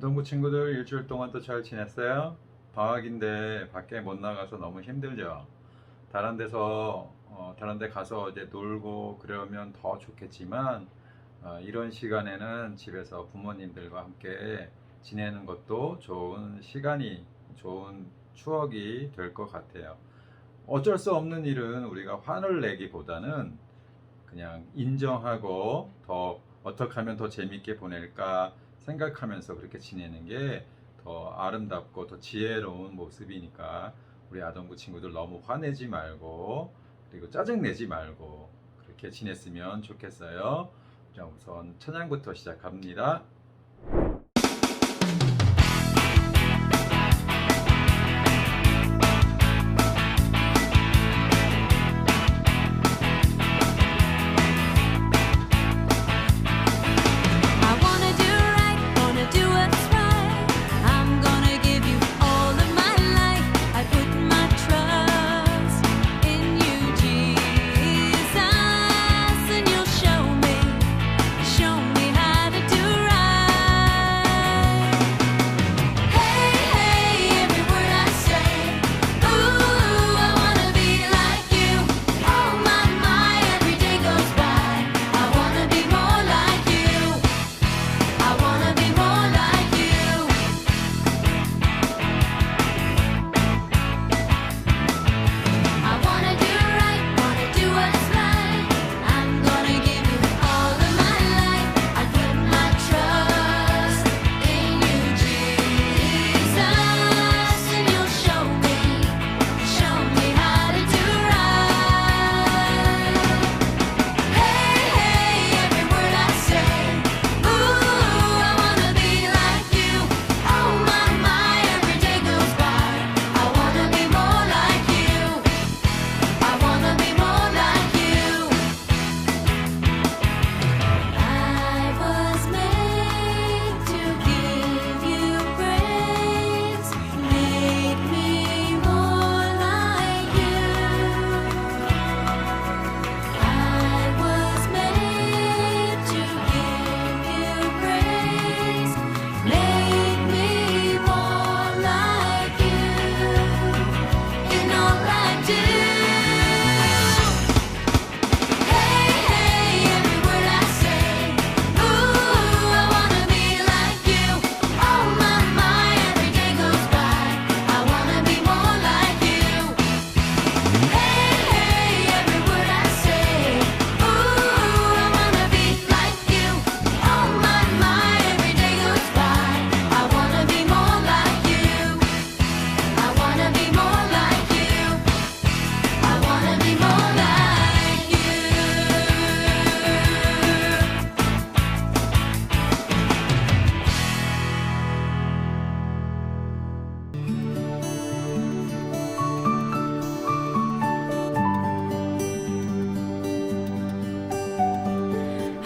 아동부 친구들 일주일 동안 또 잘 지냈어요? 방학인데 밖에 못 나가서 너무 힘들죠? 다른 데 가서 이제 놀고 그러면 더 좋겠지만, 이런 시간에는 집에서 부모님들과 함께 지내는 것도 좋은 추억이 될 것 같아요. 어쩔 수 없는 일은 우리가 화를 내기보다는 그냥 인정하고 더 어떻게 하면 더 재밌게 보낼까 생각하면서 그렇게 지내는 게 더 아름답고 더 지혜로운 모습이니까, 우리 아동부 친구들 너무 화내지 말고 그리고 짜증내지 말고 그렇게 지냈으면 좋겠어요. 자, 우선 찬양부터 시작합니다.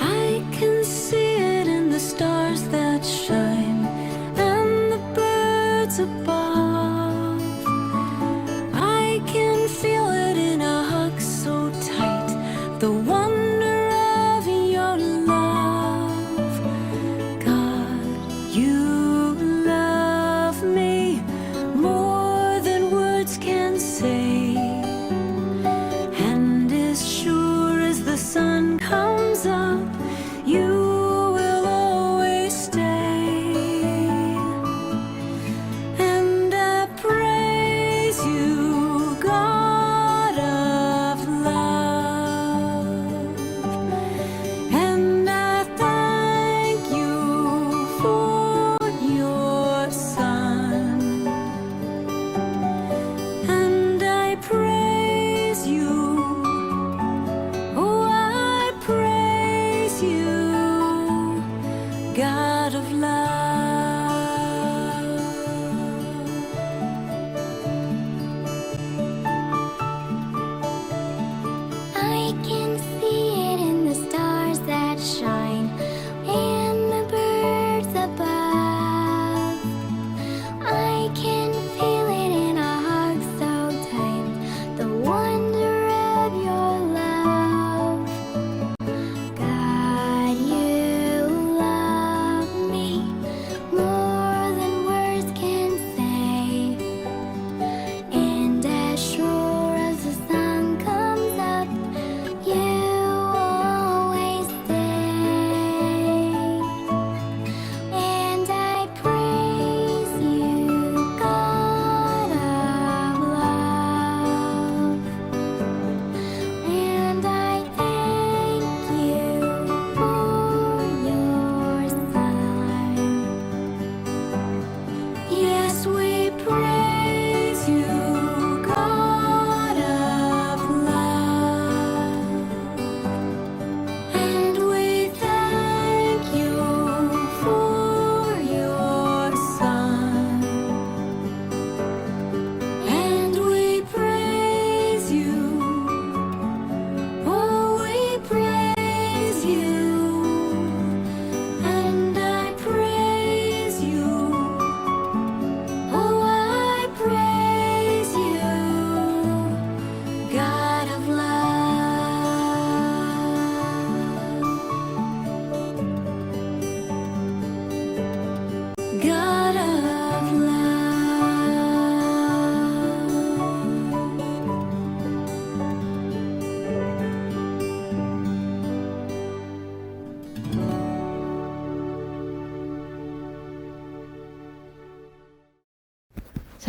I can see it in the stars that shine and the birds above. I can feel it in a hug so tight, the wonder of your love. God, you love me more than words can say. And as sure as the sun comes up, you will always stay. And I praise you, God of love.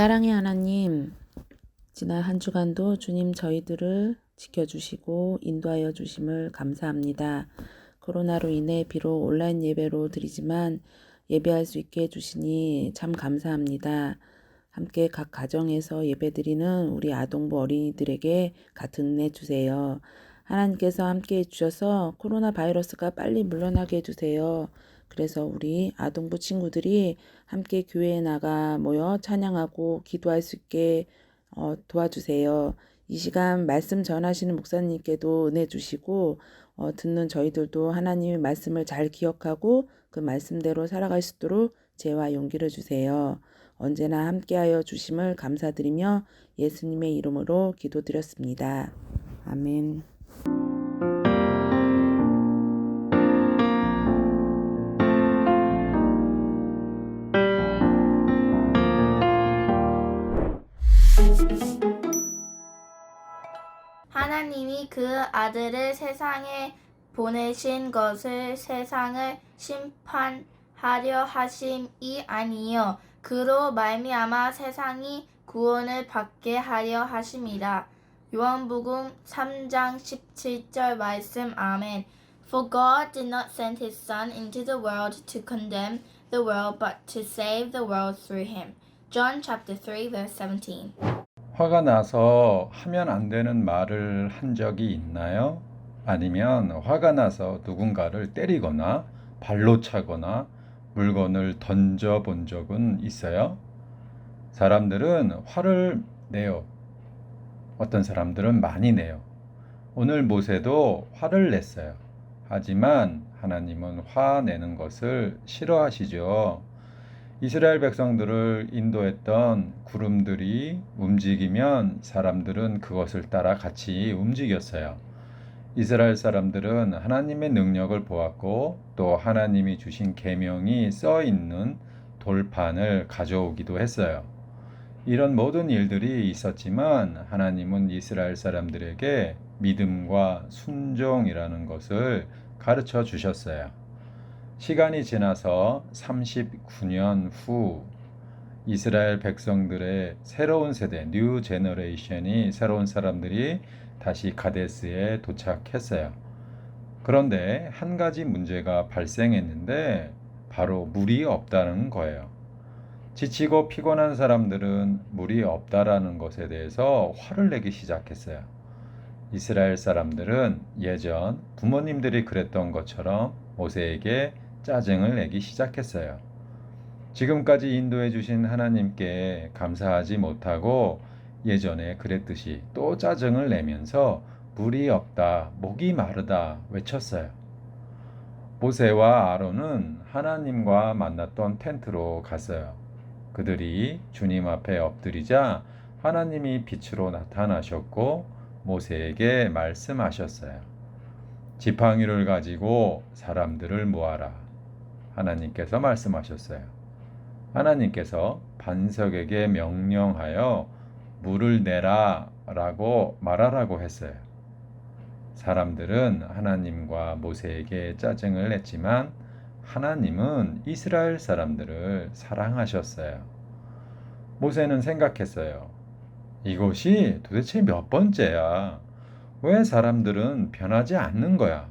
사랑의 하나님, 지난 한 주간도 주님 저희들을 지켜주시고 인도하여 주심을 감사합니다. 코로나로 인해 비록 온라인 예배로 드리지만 예배할 수 있게 해주시니 참 감사합니다. 함께 각 가정에서 예배드리는 우리 아동부 어린이들에게 같은 은혜 주세요. 하나님께서 함께 해주셔서 코로나 바이러스가 빨리 물러나게 해주세요. 그래서 우리 아동부 친구들이 함께 교회에 나가 모여 찬양하고 기도할 수 있게 도와주세요. 이 시간 말씀 전하시는 목사님께도 은혜 주시고 듣는 저희들도 하나님의 말씀을 잘 기억하고 그 말씀대로 살아갈 수 있도록 지혜와 용기를 주세요. 언제나 함께하여 주심을 감사드리며 예수님의 이름으로 기도드렸습니다. 아멘. 하나님이 그 아들을 세상에 보내신 것을 세상을 심판하려 하심이 아니요 그로 말미암아 세상이 구원을 받게 하려 하심이라. 요한복음 3장 17절 말씀. 아멘. For God did not send his Son into the world to condemn the world but to save the world through him. John chapter 3 verse 17. 화가 나서 하면 안 되는 말을 한 적이 있나요? 아니면 화가 나서 누군가를 때리거나 발로 차거나 물건을 던져 본 적은 있어요? 사람들은 화를 내요. 어떤 사람들은 많이 내요. 오늘 모세도 화를 냈어요. 하지만 하나님은 화내는 것을 싫어하시죠. 이스라엘 백성들을 인도했던 구름들이 움직이면 사람들은 그것을 따라 같이 움직였어요. 이스라엘 사람들은 하나님의 능력을 보았고 또 하나님이 주신 계명이 써 있는 돌판을 가져오기도 했어요. 이런 모든 일들이 있었지만 하나님은 이스라엘 사람들에게 믿음과 순종이라는 것을 가르쳐 주셨어요. 시간이 지나서 39년 후 이스라엘 백성들의 새로운 세대, 뉴 제너레이션이 새로운 사람들이 다시 가데스에 도착했어요. 그런데 한 가지 문제가 발생했는데 바로 물이 없다는 거예요. 지치고 피곤한 사람들은 물이 없다라는 것에 대해서 화를 내기 시작했어요. 이스라엘 사람들은 예전 부모님들이 그랬던 것처럼 모세에게 짜증을 내기 시작했어요. 지금까지 인도해 주신 하나님께 감사하지 못하고 예전에 그랬듯이 또 짜증을 내면서 물이 없다, 목이 마르다 외쳤어요. 모세와 아론은 하나님과 만났던 텐트로 갔어요. 그들이 주님 앞에 엎드리자 하나님이 빛으로 나타나셨고 모세에게 말씀하셨어요. 지팡이를 가지고 사람들을 모아라. 하나님께서 말씀하셨어요. 하나님께서 반석에게 명령하여 물을 내라 라고 말하라고 했어요. 사람들은 하나님과 모세에게 짜증을 냈지만 하나님은 이스라엘 사람들을 사랑하셨어요. 모세는 생각했어요. 이것이 도대체 몇 번째야? 왜 사람들은 변하지 않는 거야?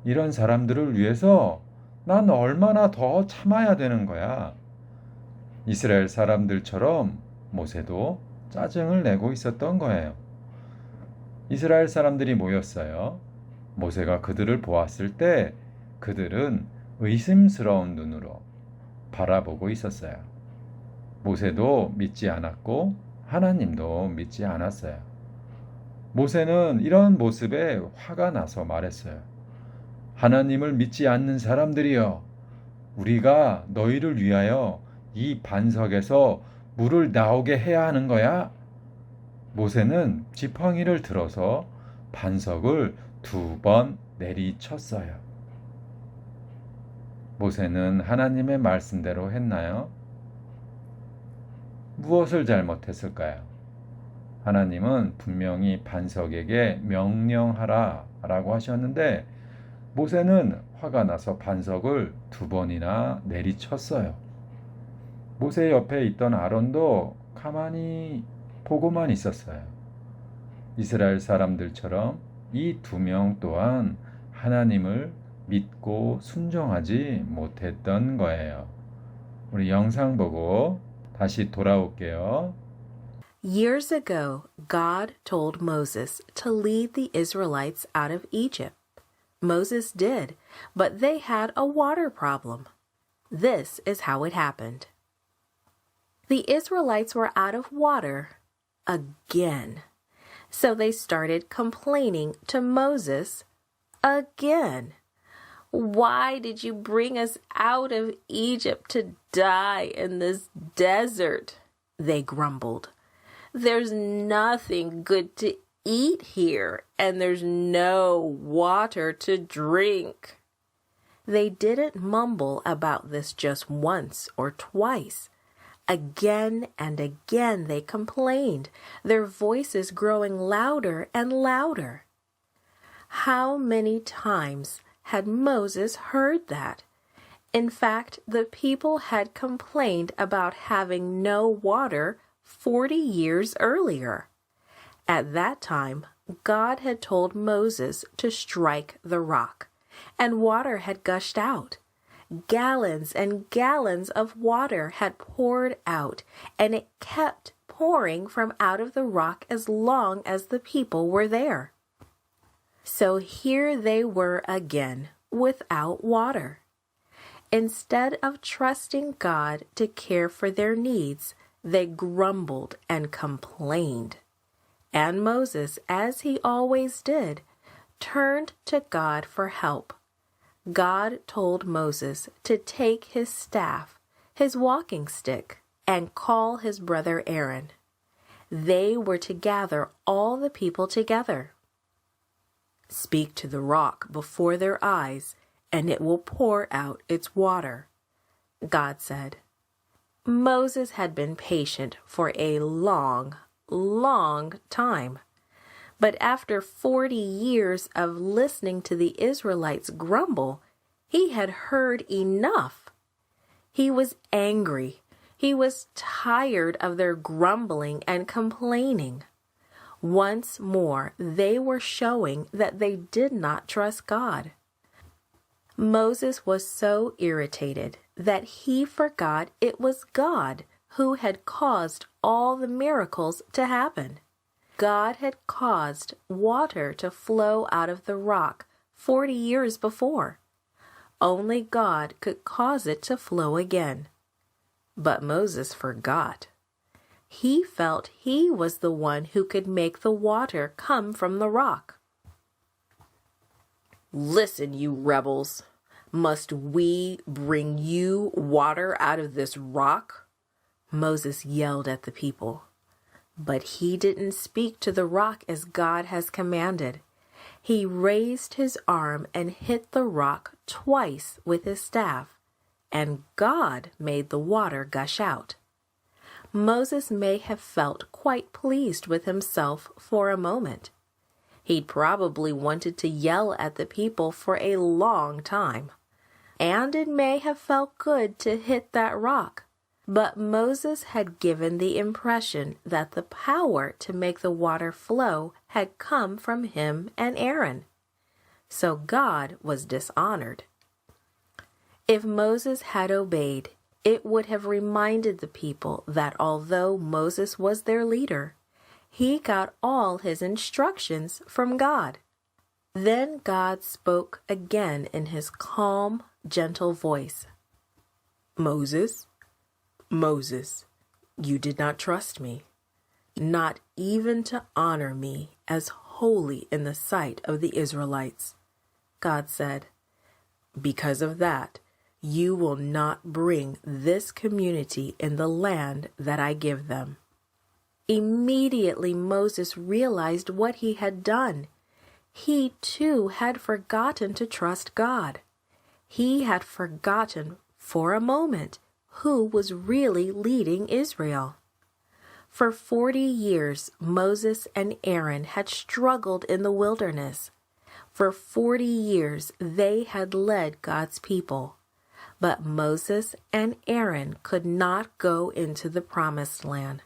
이런 사람들을 위해서 난 얼마나 더 참아야 되는 거야? 이스라엘 사람들처럼 모세도 짜증을 내고 있었던 거예요. 이스라엘 사람들이 모였어요. 모세가 그들을 보았을 때 그들은 의심스러운 눈으로 바라보고 있었어요. 모세도 믿지 않았고 하나님도 믿지 않았어요. 모세는 이런 모습에 화가 나서 말했어요. 하나님을 믿지 않는 사람들이여, 우리가 너희를 위하여 이 반석에서 물을 나오게 해야 하는 거야? 모세는 지팡이를 들어서 반석을 2번 내리쳤어요. 모세는 하나님의 말씀대로 했나요? 무엇을 잘못했을까요? 하나님은 분명히 반석에게 명령하라 라고 하셨는데 모세는 화가 나서 반석을 2번이나 내리쳤어요. 모세 옆에 있던 아론도 가만히 보고만 있었어요. 이스라엘 사람들처럼 이 두 명 또한 하나님을 믿고 순종하지 못했던 거예요. 우리 영상 보고 다시 돌아올게요. Years ago, God told Moses to lead the Israelites out of Egypt. Moses did, but they had a water problem. This is how it happened. The Israelites were out of water again. So they started complaining to Moses again. Why did you bring us out of Egypt to die in this desert? They grumbled. There's nothing good to eat here, and there's no water to drink. They didn't mumble about this just once or twice. Again and again they complained, their voices growing louder and louder. How many times had Moses heard that? In fact, the people had complained about having no water 40 years earlier. At that time, God had told Moses to strike the rock, and water had gushed out. Gallons and gallons of water had poured out, and it kept pouring from out of the rock as long as the people were there. So here they were again, without water. Instead of trusting God to care for their needs, they grumbled and complained. And Moses, as he always did, turned to God for help. God told Moses to take his staff, his walking stick, and call his brother Aaron. They were to gather all the people together. Speak to the rock before their eyes, and it will pour out its water, God said. Moses had been patient for a long, long time. But after 40 years of listening to the Israelites grumble, he had heard enough. He was angry. He was tired of their grumbling and complaining. Once more, they were showing that they did not trust God. Moses was so irritated that he forgot it was God who had caused all the miracles to happen. God had caused water to flow out of the rock 40 years before. Only God could cause it to flow again. But Moses forgot. He felt he was the one who could make the water come from the rock. Listen, you rebels. Must we bring you water out of this rock? Moses yelled at the people. But he didn't speak to the rock as God has commanded. He raised his arm and hit the rock twice with his staff, and God made the water gush out. Moses may have felt quite pleased with himself for a moment. He'd probably wanted to yell at the people for a long time, and it may have felt good to hit that rock. But Moses had given the impression that the power to make the water flow had come from him and Aaron. So God was dishonored. If Moses had obeyed, it would have reminded the people that although Moses was their leader, he got all his instructions from God. Then God spoke again in his calm, gentle voice. Moses, Moses, you did not trust me, not even to honor me as holy in the sight of the Israelites. God said, because of that, you will not bring this community in the land that I give them. Immediately Moses realized what he had done. He too had forgotten to trust God. He had forgotten for a moment who was really leading Israel. For 40 years, Moses and Aaron had struggled in the wilderness. For 40 years, they had led God's people. But Moses and Aaron could not go into the promised land.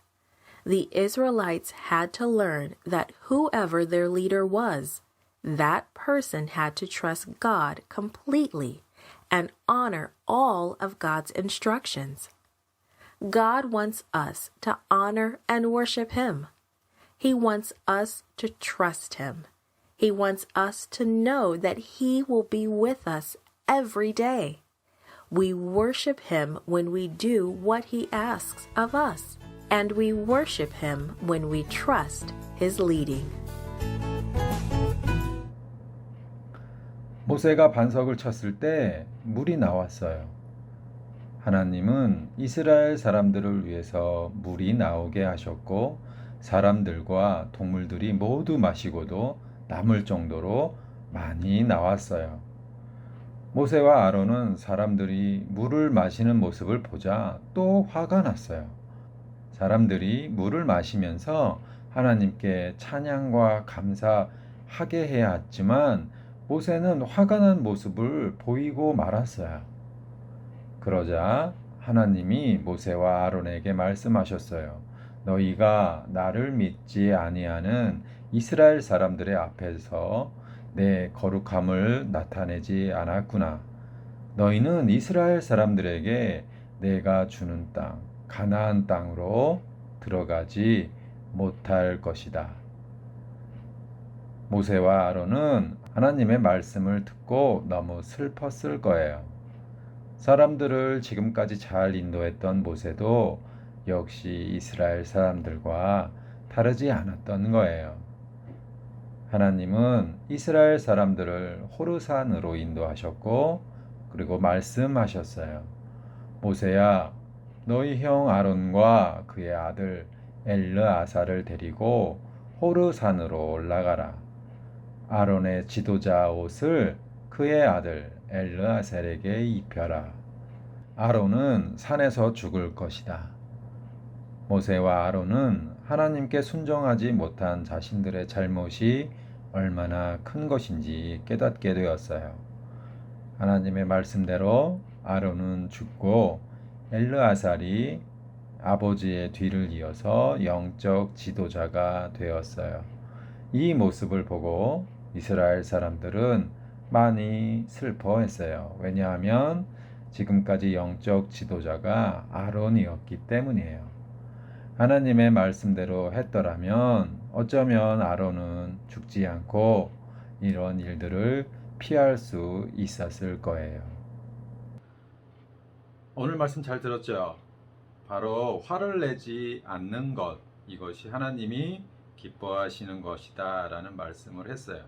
The Israelites had to learn that whoever their leader was, that person had to trust God completely and honor all of God's instructions. God wants us to honor and worship Him. He wants us to trust Him. He wants us to know that He will be with us every day. We worship Him when we do what He asks of us, and we worship Him when we trust His leading. 모세가 반석을 쳤을 때 물이 나왔어요. 하나님은 이스라엘 사람들을 위해서 물이 나오게 하셨고 사람들과 동물들이 모두 마시고도 남을 정도로 많이 나왔어요. 모세와 아론은 사람들이 물을 마시는 모습을 보자 또 화가 났어요. 사람들이 물을 마시면서 하나님께 찬양과 감사하게 해야 했지만 모세는 화가 난 모습을 보이고 말았어요. 그러자 하나님이 모세와 아론에게 말씀하셨어요. 너희가 나를 믿지 아니하는 이스라엘 사람들의 앞에서 내 거룩함을 나타내지 않았구나. 너희는 이스라엘 사람들에게 내가 주는 땅, 가나안 땅으로 들어가지 못할 것이다. 모세와 아론은 하나님의 말씀을 듣고 너무 슬펐을 거예요. 사람들을 지금까지 잘 인도했던 모세도 역시 이스라엘 사람들과 다르지 않았던 거예요. 하나님은 이스라엘 사람들을 호르산으로 인도하셨고 그리고 말씀하셨어요. 모세야, 너희 형 아론과 그의 아들 엘르아사를 데리고 호르산으로 올라가라. 아론의 지도자 옷을 그의 아들 엘르아셀에게 입혀라. 아론은 산에서 죽을 것이다. 모세와 아론은 하나님께 순종하지 못한 자신들의 잘못이 얼마나 큰 것인지 깨닫게 되었어요. 하나님의 말씀대로 아론은 죽고 엘르아살이 아버지의 뒤를 이어서 영적 지도자가 되었어요. 이 모습을 보고 이스라엘 사람들은 많이 슬퍼했어요. 왜냐하면 지금까지 영적 지도자가 아론이었기 때문이에요. 하나님의 말씀대로 했더라면 어쩌면 아론은 죽지 않고 이런 일들을 피할 수 있었을 거예요. 오늘 말씀 잘 들었죠? 바로 화를 내지 않는 것, 이것이 하나님이 기뻐하시는 것이다 라는 말씀을 했어요.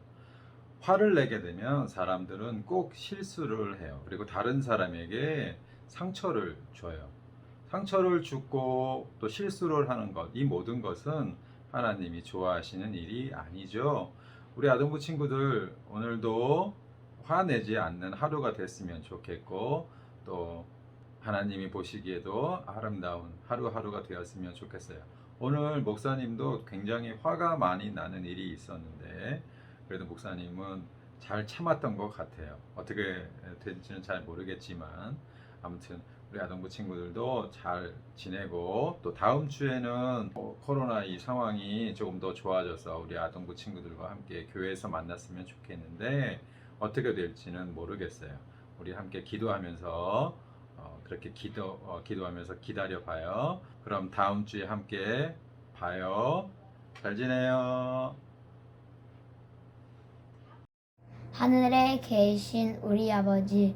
화를 내게 되면 사람들은 꼭 실수를 해요. 그리고 다른 사람에게 상처를 줘요. 상처를 주고 또 실수를 하는 것, 이 모든 것은 하나님이 좋아하시는 일이 아니죠. 우리 아동부 친구들 오늘도 화내지 않는 하루가 됐으면 좋겠고 또 하나님이 보시기에도 아름다운 하루하루가 되었으면 좋겠어요. 오늘 목사님도 굉장히 화가 많이 나는 일이 있었는데 그래도 목사님은 잘 참았던 것 같아요. 어떻게 될지는 잘 모르겠지만 아무튼 우리 아동부 친구들도 잘 지내고 또 다음 주에는 코로나 이 상황이 조금 더 좋아져서 우리 아동부 친구들과 함께 교회에서 만났으면 좋겠는데 어떻게 될지는 모르겠어요. 우리 함께 기도하면서 그렇게 기도하면서 기다려 봐요. 그럼 다음 주에 함께 봐요. 잘 지내요. 하늘에 계신 우리 아버지,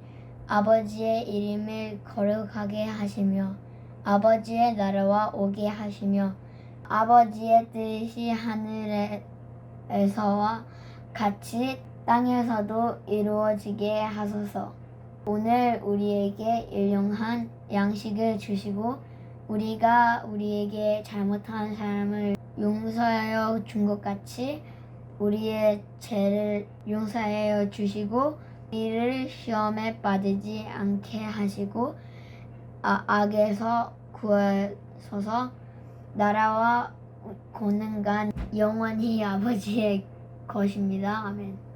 아버지의 이름을 거룩하게 하시며 아버지의 나라와 오게 하시며 아버지의 뜻이 하늘에서와 같이 땅에서도 이루어지게 하소서. 오늘 우리에게 일용할 양식을 주시고 우리가 우리에게 잘못한 사람을 용서하여 준 것 같이 우리의 죄를 용서하여 주시고 우리를 시험에 빠지지 않게 하시고 악에서 구하소서. 나라와 권능과 영원히 아버지의 것입니다. 아멘.